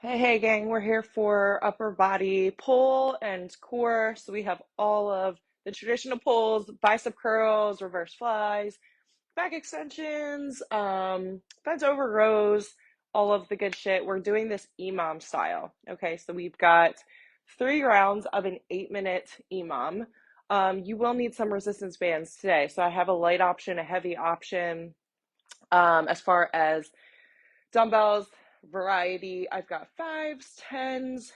Hey, gang, we're here for upper body pull and core. So we have all of the traditional pulls, bicep curls, reverse flies, back extensions, bent over rows, all of the good shit. We're doing this EMOM style. Okay, so we've got 3 rounds of an 8-minute EMOM. You will need some resistance bands today. So I have a light option, a heavy option. As far as dumbbells variety, I've got 5s, 10s,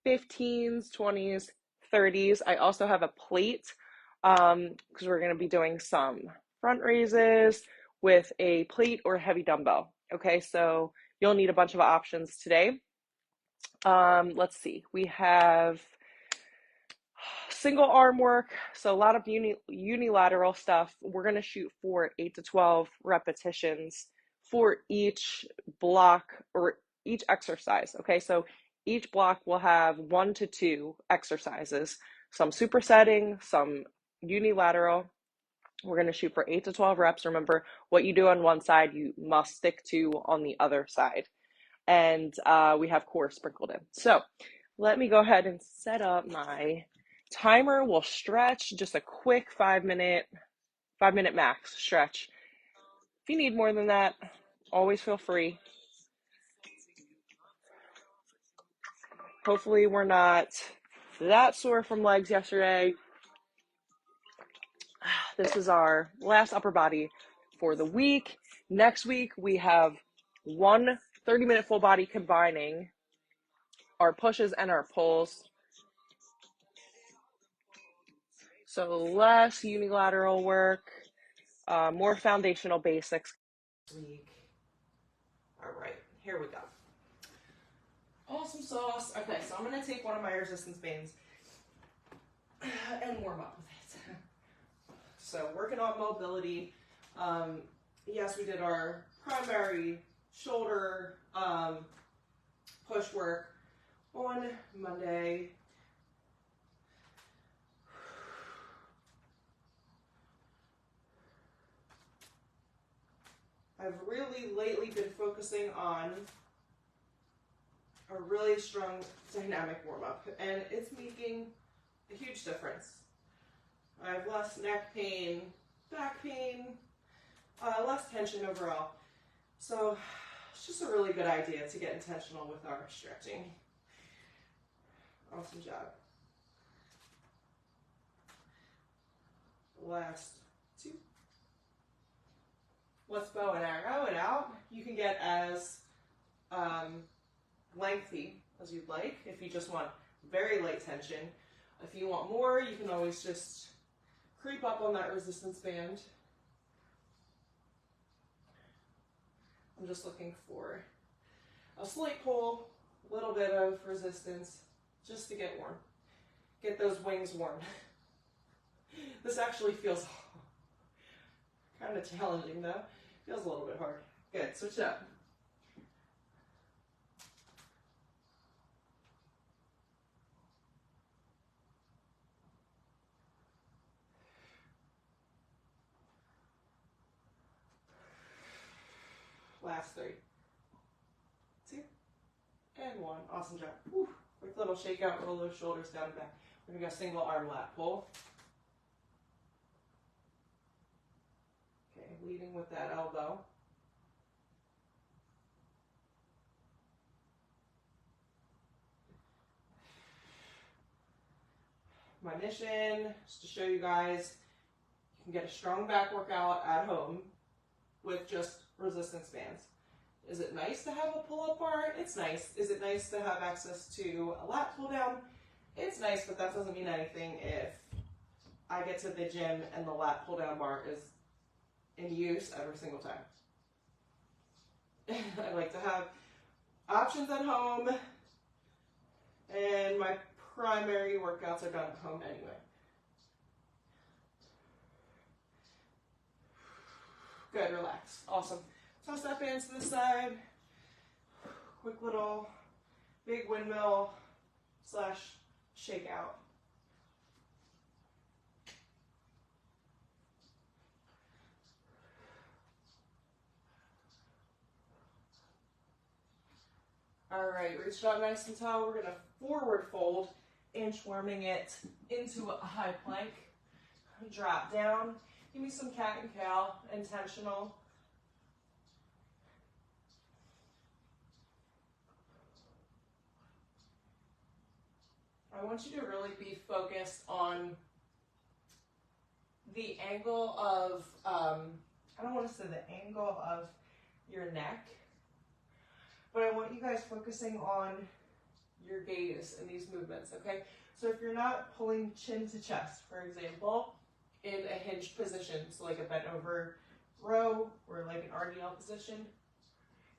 15s, 20s, 30s. I also have a plate because we're going to be doing some front raises with a plate or heavy dumbbell. Okay, so you'll need a bunch of options today. Let's see, we have single arm work, so a lot of unilateral stuff. We're going to shoot for 8 to 12 repetitions for each block or each exercise. Okay, so each block will have 1 to 2 exercises, some supersetting, some unilateral. We're going to shoot for 8 to 12 reps. Remember, what you do on one side, you must stick to on the other side. And we have core sprinkled in. So let me go ahead and set up my timer. Will stretch just a quick 5 minute max stretch. If you need more than that, always feel free. Hopefully we're not that sore from legs yesterday. This is our last upper body for the week. Next week we have one 30-minute full body combining our pushes and our pulls. So less unilateral work, more foundational basics. Week. All right, here we go. Awesome sauce. Okay, so I'm going to take one of my resistance bands and warm up with it. So working on mobility. Yes, we did our primary shoulder push work on Monday. I've really lately been focusing on a really strong dynamic warm-up, and it's making a huge difference. I have less neck pain, back pain, less tension overall. So it's just a really good idea to get intentional with our stretching. Awesome job. Last 2. Let's bow and arrow it out. You can get as lengthy as you'd like if you just want very light tension. If you want more, you can always just creep up on that resistance band. I'm just looking for a slight pull, a little bit of resistance, just to get warm. Get those wings warm. This actually feels kind of challenging though. Feels a little bit hard. Good, switch it up. Last 3, 2, and 1. Awesome job. Whew. Quick little shake out, roll those shoulders down and back. We're gonna go single arm lat pull. Okay, leading with that elbow. My mission is to show you guys you can get a strong back workout at home with just resistance bands. Is it nice to have a pull-up bar? It's nice. Is it nice to have access to a lat pull down? It's nice, but that doesn't mean anything if I get to the gym and the lat pull down bar is in use every single time. I like to have options at home, and my primary workouts are done at home anyway. Good, relax. Awesome. Toss that band to the side. Quick little big windmill / shake out. All right, reach it up nice and tall. We're gonna forward fold, inchworming it into a high plank. Drop down. Give me some cat and cow, intentional. I want you to really be focused on the angle of, I don't want to say the angle of your neck, but I want you guys focusing on your gaze in these movements, okay? So if you're not pulling chin to chest, for example, in a hinged position, so like a bent over row or like an RDL position,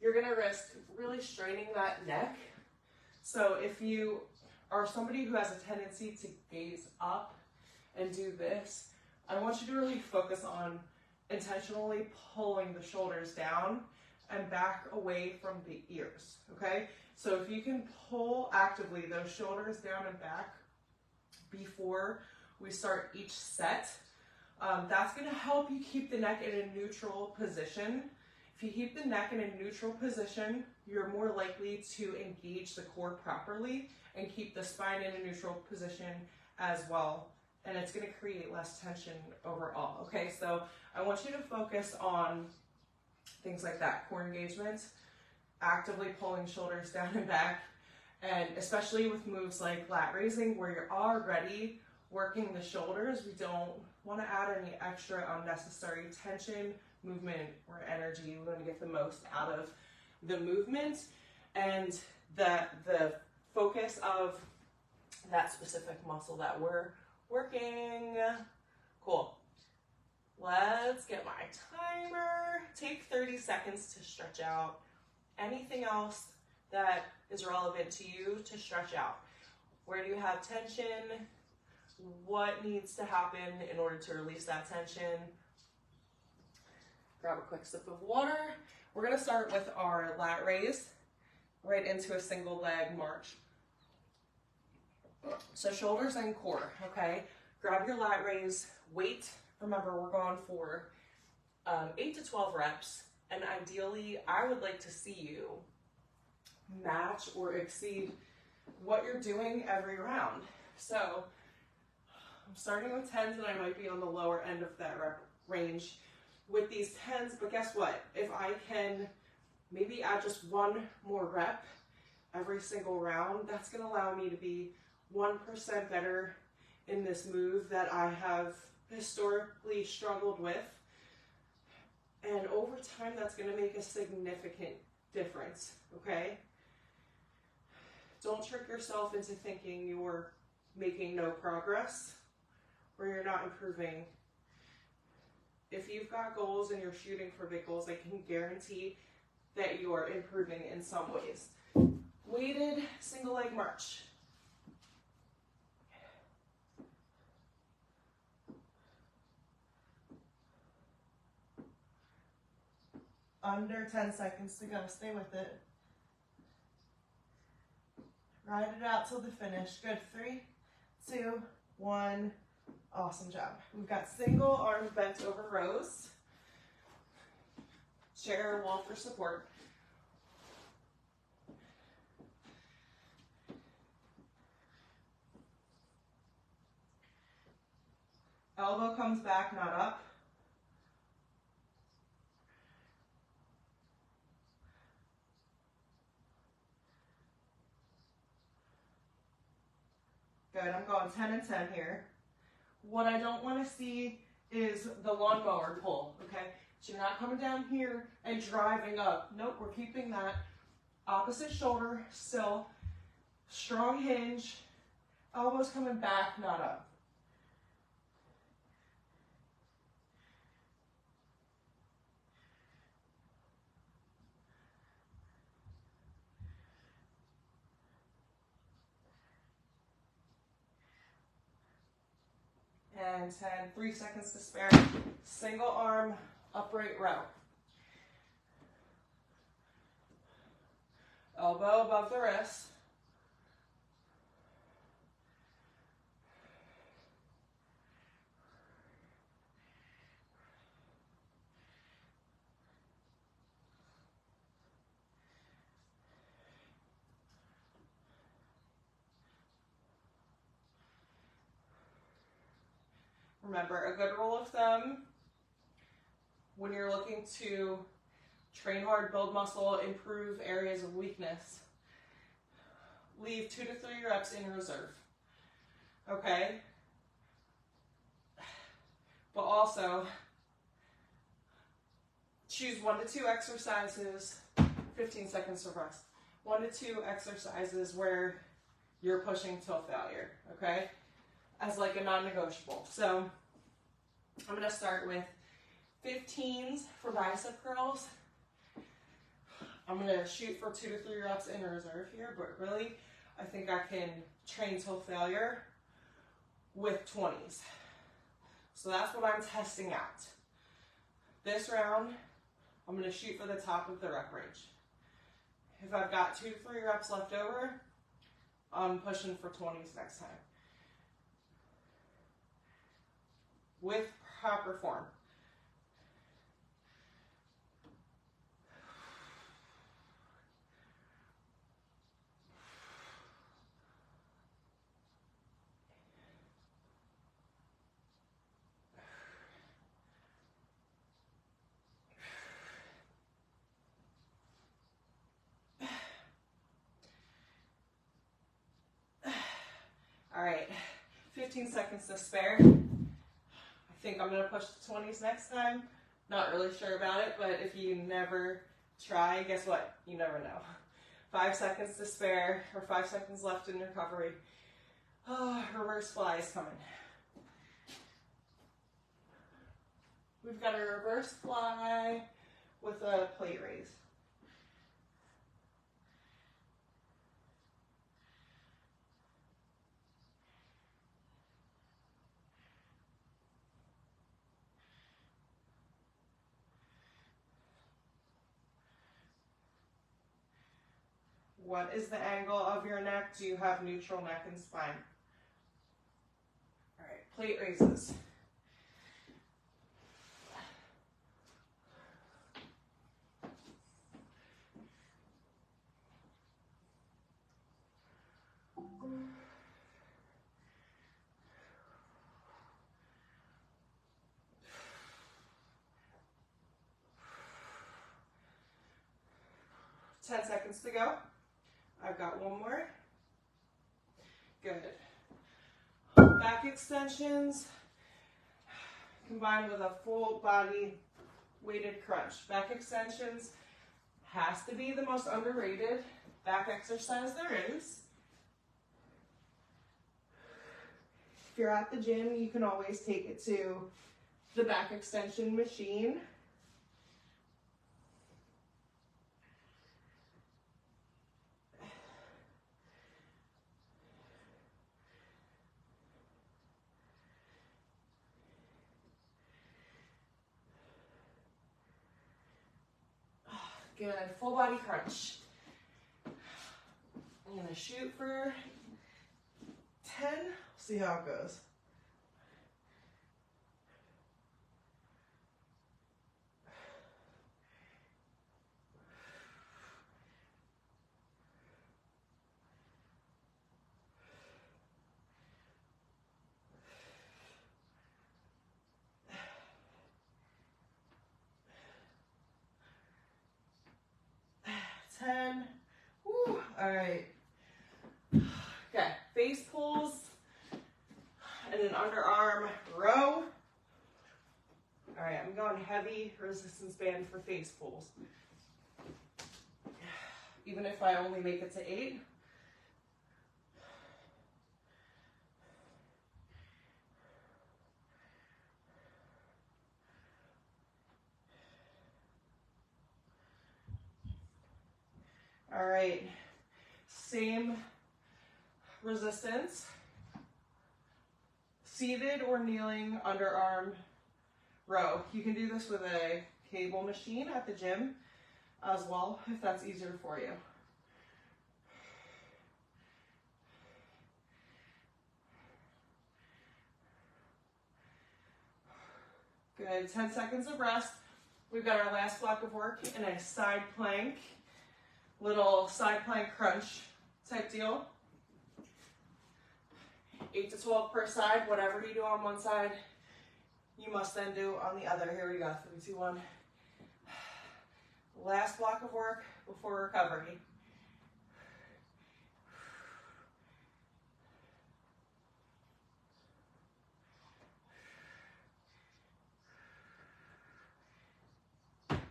you're gonna risk really straining that neck. So if you are somebody who has a tendency to gaze up and do this, I want you to really focus on intentionally pulling the shoulders down and back away from the ears, okay? So if you can pull actively those shoulders down and back before we start each set, that's gonna help you keep the neck in a neutral position. If you keep the neck in a neutral position, you're more likely to engage the core properly and keep the spine in a neutral position as well. And it's gonna create less tension overall, okay? So I want you to focus on things like that, core engagement, actively pulling shoulders down and back, and especially with moves like lat raising where you're already working the shoulders, we don't want to add any extra unnecessary tension, movement, or energy. We want to get the most out of the movement and the focus of that specific muscle that we're working. Cool. Let's get my timer. Take 30 seconds to stretch out. Anything else that is relevant to you to stretch out? Where do you have tension? What needs to happen in order to release that tension? Grab a quick sip of water. We're gonna start with our lat raise right into a single leg march. So shoulders and core, okay? Grab your lat raise, weight. Remember, we're going for 8 to 12 reps, and ideally, I would like to see you match or exceed what you're doing every round. So I'm starting with 10s, and I might be on the lower end of that rep range with these 10s, but guess what? If I can maybe add just one more rep every single round, that's gonna allow me to be 1% better in this move that I have historically struggled with. And over time, that's gonna make a significant difference, okay? Don't trick yourself into thinking you're making no progress or you're not improving. If you've got goals and you're shooting for big goals, I can guarantee that you are improving in some ways. Weighted single leg march. Under 10 seconds to go. Stay with it. Ride it out till the finish. Good. 3, 2, 1. Awesome job. We've got single arm bent over rows. Chair or wall for support. Elbow comes back, not up. Good, I'm going 10 and 10 here. What I don't want to see is the lawnmower pull, okay? So you're not coming down here and driving up. Nope, we're keeping that opposite shoulder still. Strong hinge, elbows coming back, not up. And 10, 3 seconds to spare. Single arm, upright row. Elbow above the wrist. Remember, a good rule of thumb when you're looking to train hard, build muscle, improve areas of weakness, leave 2 to 3 reps in reserve, okay? But also, choose 1 to 2 exercises, 15 seconds of rest. 1 to 2 exercises where you're pushing till failure, okay? As like a non-negotiable. So I'm gonna start with 15s for bicep curls. I'm gonna shoot for 2 to 3 reps in reserve here, but really, I think I can train till failure with 20s. So that's what I'm testing out. This round, I'm gonna shoot for the top of the rep range. If I've got 2 to 3 reps left over, I'm pushing for 20s next time. With proper form. All right, 15 seconds to spare. I think I'm gonna push the 20s next time. Not really sure about it, but if you never try, guess what? You never know. 5 seconds to spare, or 5 seconds left in recovery. Oh, reverse fly is coming. We've got a reverse fly with a plate raise. What is the angle of your neck? Do you have neutral neck and spine? All right, plate raises. Ten seconds to go. I've got one more. Good. Back extensions combined with a full body weighted crunch. Back extensions has to be the most underrated back exercise there is. If you're at the gym, you can always take it to the back extension machine. Good, full body crunch. I'm gonna shoot for 10, see how it goes. Woo. All right. Okay, face pulls and an underarm row. All right, I'm going heavy resistance band for face pulls. Even if I only make it to 8. All right, same resistance, seated or kneeling underarm row. You can do this with a cable machine at the gym as well, if that's easier for you. Good, 10 seconds of rest. We've got our last block of work in a side plank. Little side plank crunch type deal. 8 to 12 per side, whatever you do on one side, you must then do on the other. Here we go, 3, 2, 1. Last block of work before recovery.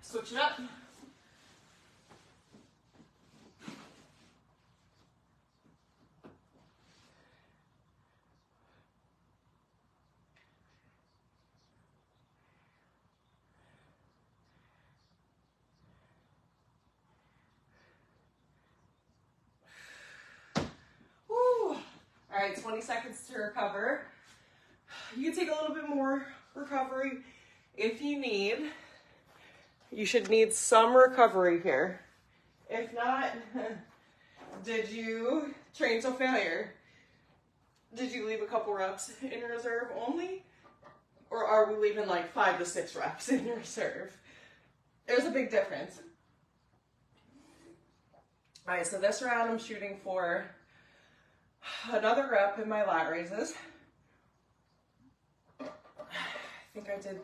Switch it up. Woo. All right, 20 seconds to recover. You can take a little bit more recovery if you need. You should need some recovery here. If not, did you train till failure? Did you leave a couple reps in reserve only? Or are we leaving like 5 to 6 reps in reserve? There's a big difference. All right, so this round I'm shooting for another rep in my lat raises. I think I did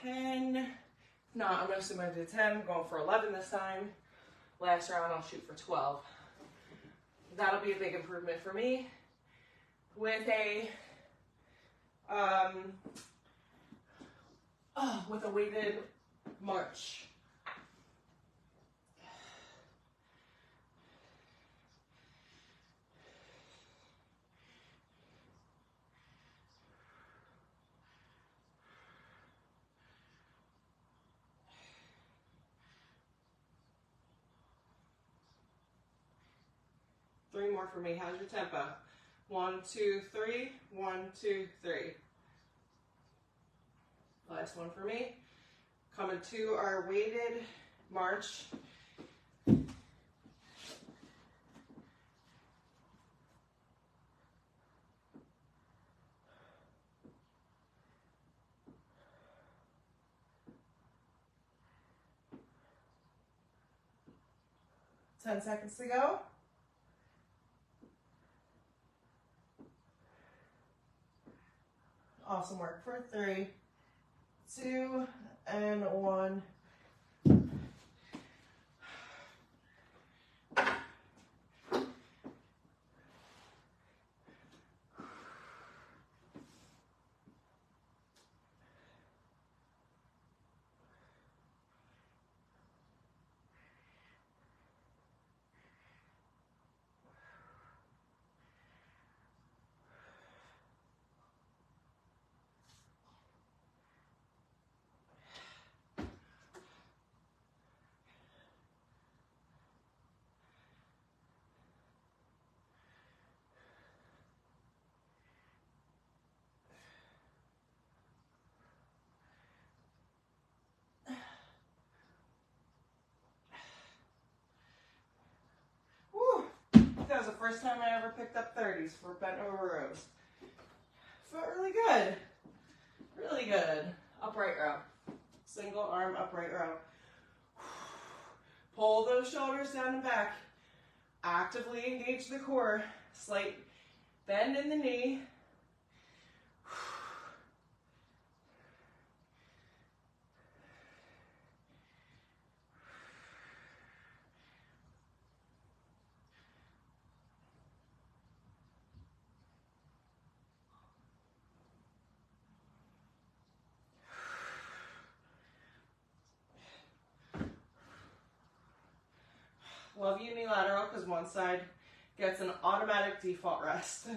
10. No, I'm gonna assume I did 10. I'm going for 11 this time. Last round I'll shoot for 12. That'll be a big improvement for me. With a weighted march. Three more for me. How's your tempo? 1, 2, 3. 1, 2, 3. Last one for me. Coming to our weighted march. Ten seconds to go. Awesome work for 3, 2, and 1. That was the first time I ever picked up 30s for bent over rows. Felt really good. Really good. Upright row. Single arm upright row. Pull those shoulders down and back. Actively engage the core. Slight bend in the knee. Love unilateral because one side gets an automatic default rest.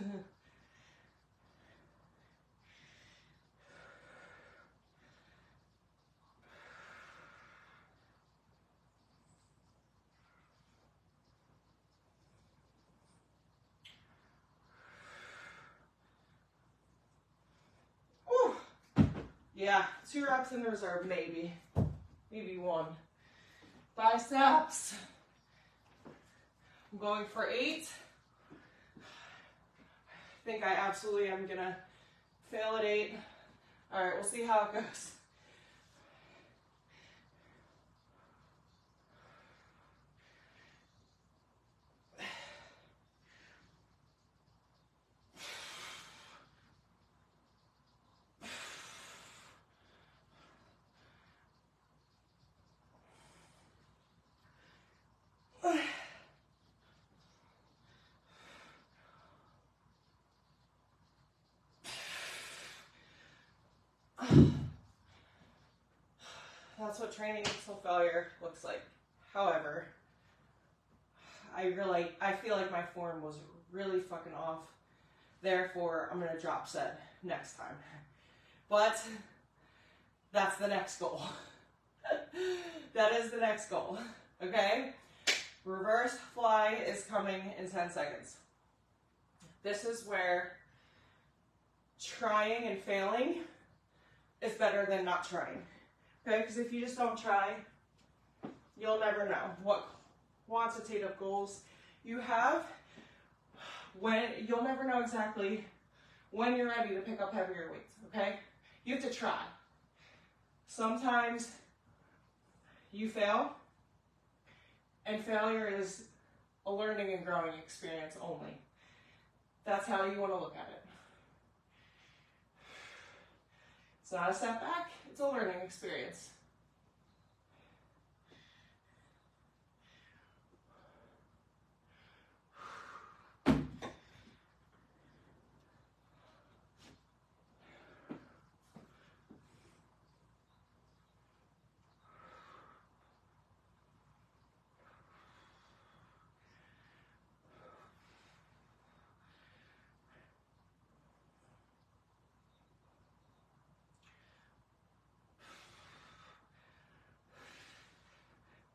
Yeah, 2 reps in the reserve, maybe. Maybe 1. Biceps. I'm going for 8. I think I absolutely am gonna fail at 8. All right, we'll see how it goes. That's what training until failure looks like. However, I feel like my form was really fucking off. Therefore, I'm gonna drop set next time. But that's the next goal. That is the next goal. Okay? Reverse fly is coming in 10 seconds. This is where trying and failing is better than not trying. Okay? Because if you just don't try, you'll never know what quantitative goals you have. You'll never know exactly when you're ready to pick up heavier weights. Okay? You have to try. Sometimes you fail, and failure is a learning and growing experience only. That's how you want to look at it. It's not a setback, it's a learning experience.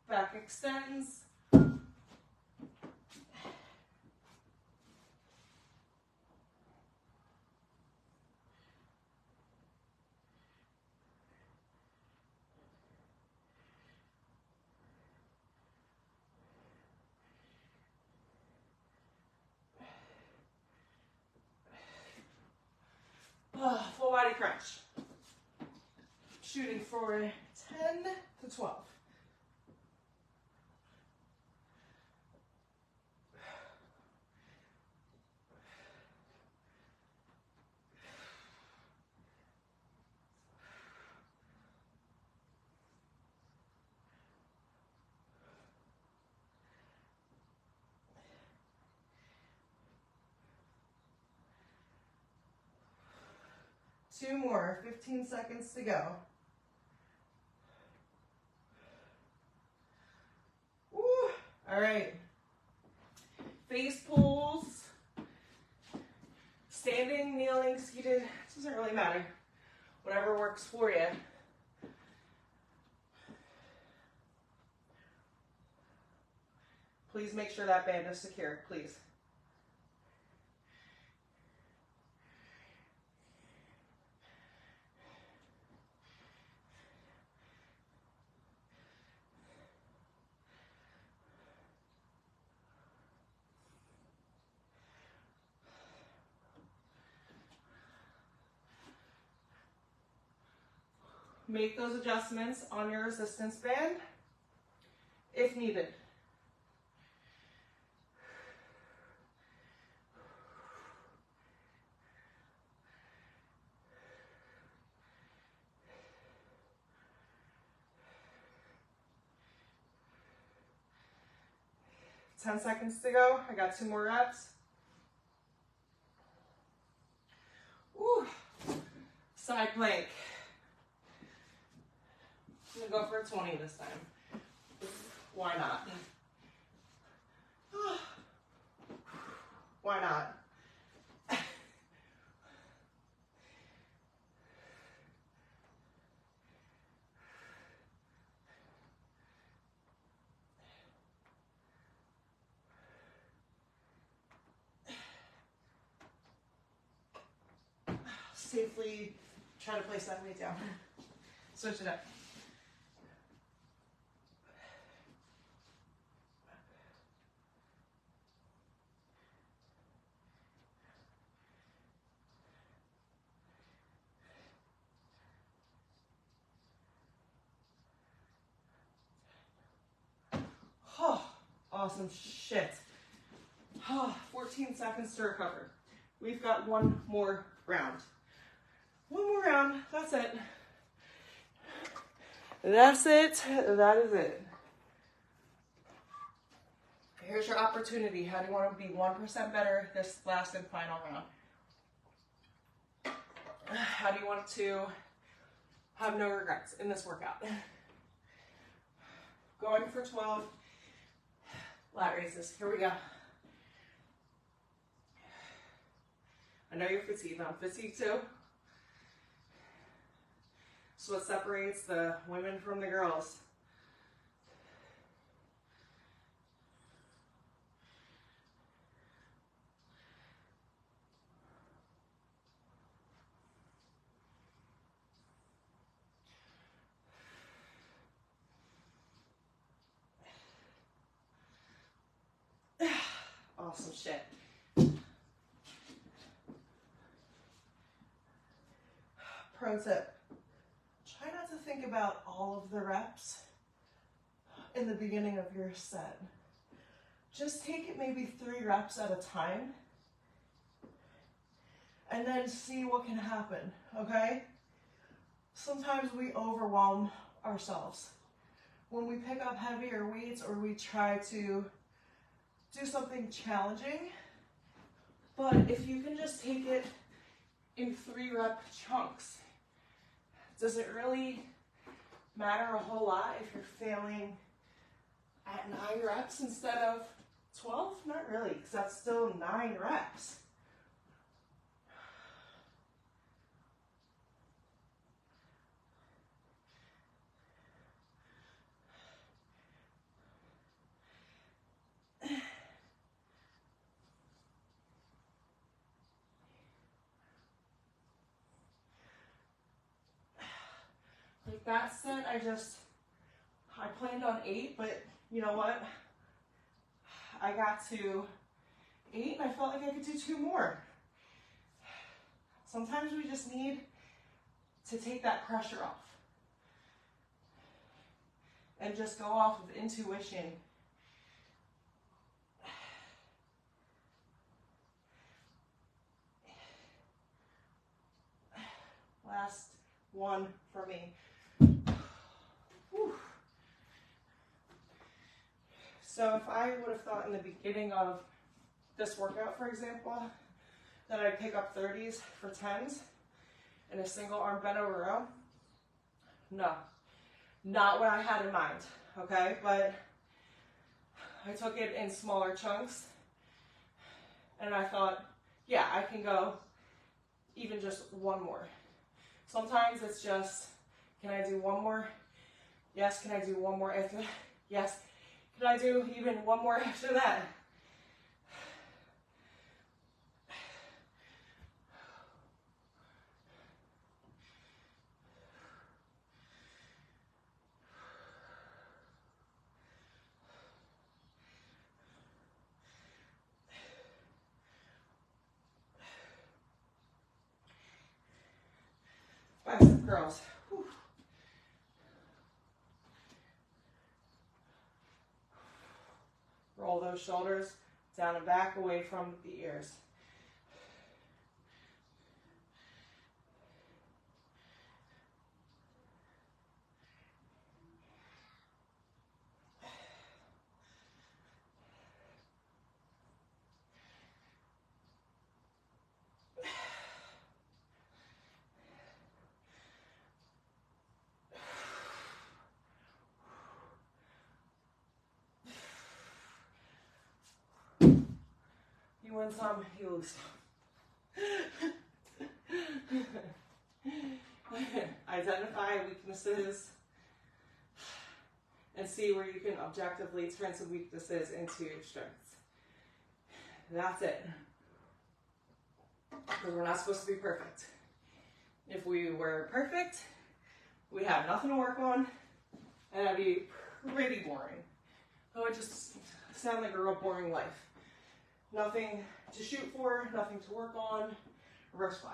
Back extends. Full body crunch. Shooting for 10 to 12. Two more, 15 seconds to go. Woo. All right. Face pulls, standing, kneeling, seated, doesn't really matter. Whatever works for you. Please make sure that band is secure, please. Make those adjustments on your resistance band if needed. Ten seconds to go. I got 2 more reps. Woo. Side plank. I'm gonna go for a 20 this time. Why not? Why not? Safely try to place that weight down. Switch it up. Oh, awesome shit. 14 seconds to recover. We've got 1 more round. 1 more round, that's it. That's it, that is it. Here's your opportunity. How do you want to be 1% better this last and final round? How do you want to have no regrets in this workout? Going for 12 lat raises. Here we go. I know you're fatigued. I'm fatigued too. So what separates the women from the girls? Awesome shit. Pro tip. Try not to think about all of the reps in the beginning of your set. Just take it maybe 3 reps at a time and then see what can happen, okay? Sometimes we overwhelm ourselves when we pick up heavier weights or we try to do something challenging. But if you can just take it in 3 rep chunks, does it really matter a whole lot if you're failing at 9 reps instead of 12? Not really, because that's still 9 reps. Like that set, I planned on 8, but you know what? I got to 8 and I felt like I could do 2 more. Sometimes we just need to take that pressure off and just go off of intuition. Last one for me. Whew. So if I would have thought in the beginning of this workout, for example, that I'd pick up 30s for 10s in a single arm bent over row, no, not what I had in mind, okay? But I took it in smaller chunks and I thought, yeah, I can go even just 1 more. Sometimes it's just, can I do 1 more? Yes, can I do 1 more after that? Yes. Can I do even 1 more after that? Bicep curls. Whew. Roll those shoulders down and back, away from the ears. You win some, you lose some. Identify weaknesses and see where you can objectively turn some weaknesses into strengths. That's it. Because we're not supposed to be perfect. If we were perfect, we'd have nothing to work on, and that'd be pretty boring. It would just sound like a real boring life. Nothing to shoot for, nothing to work on. Reverse fly.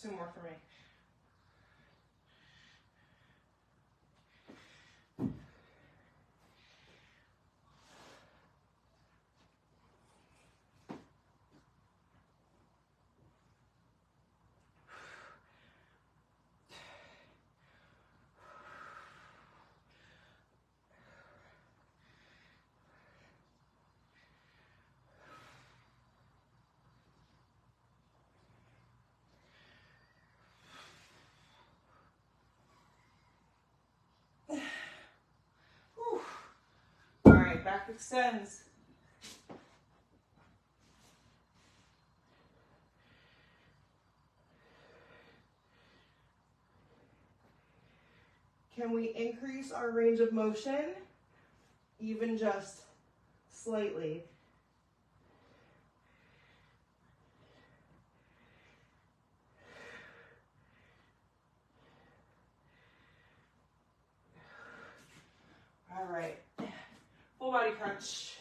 Two more for me. Back extends. Can we increase our range of motion? Even just slightly. All right, full body crunch.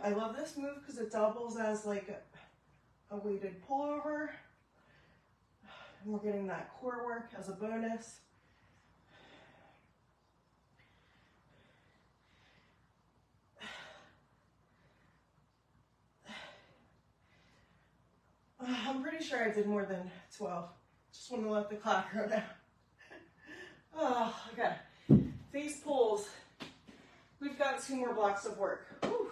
I love this move because it doubles as like a weighted pullover. And we're getting that core work as a bonus. I'm pretty sure I did more than 12. Just want to let the clock run out. Oh, okay. Face pulls. We've got 2 more blocks of work. Whew.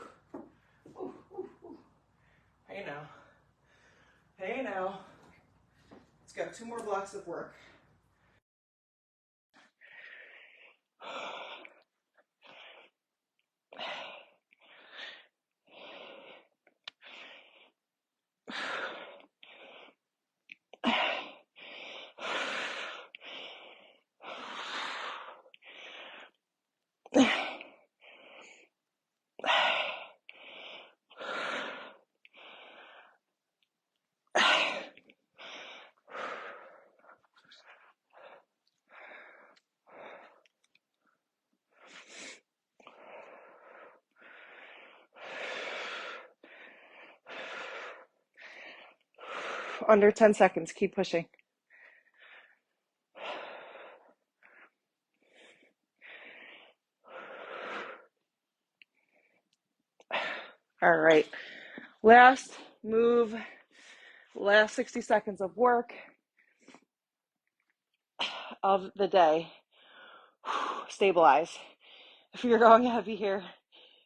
Ooh, ooh, ooh. Hey now. Hey now. Let's go. 2 more blocks of work. Under 10 seconds. Keep pushing. All right. Last move. Last 60 seconds of work of the day. Stabilize. If you're going heavy here,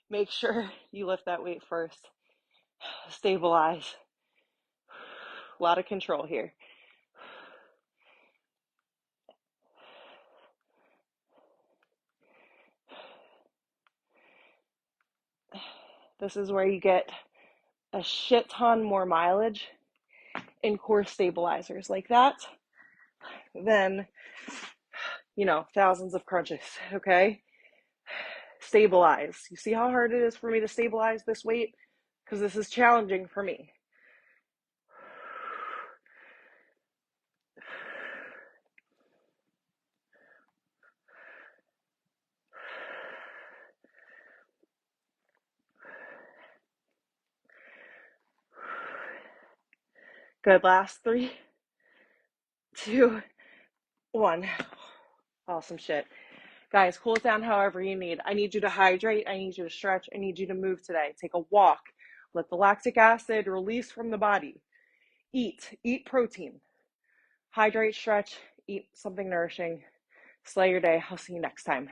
make sure you lift that weight first. Stabilize. A lot of control here. This is where you get a shit ton more mileage in core stabilizers like that than, thousands of crunches, okay? Stabilize. You see how hard it is for me to stabilize this weight? Because this is challenging for me. Good. Last 3, 2, 1. Awesome shit. Guys, cool it down however you need. I need you to hydrate. I need you to stretch. I need you to move today. Take a walk. Let the lactic acid release from the body. Eat protein. Hydrate, stretch, eat something nourishing. Slay your day. I'll see you next time.